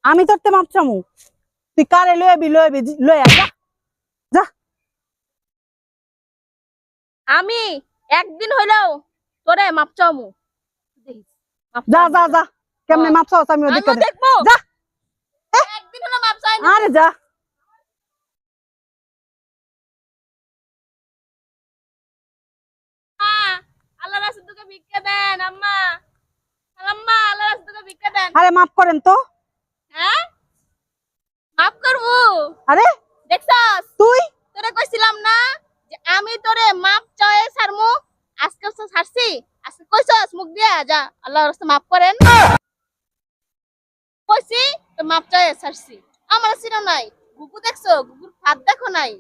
আমি তোরতে মাপ চামু তুই কারে লয়াবি লয়া যা যা। আমি একদিন হইলেও তোরে মাপ চামু। যা যা যা কেমনে মাপ চাওস আমিও দেখতে দে দেখবো যা। একদিন হলো মাপ চাই না। আরে যা। আল্লাহ রাসূল তোকে ভিক্ষা দেন আম্মা। আম্মা আল্লাহ রাসূল তোকে ভিক্ষা দেন। আরে মাপ করেন তো। হ্যাঁ মাপ করবো। আরে দেখছস তুই তোরে কইছিলাম না যে আমি তোরে মাপ চাই ছাড়মু। আজকে তো ছাড়ছি। আজকে কইছস মুখ দিয়া যা আল্লাহর রাস্তায় মাপ করেন। কইছি তো মাপ চাই ছাড়ছি। আমার চিনো নাই গুগু দেখছো গুগুর হাত দেখো নাই।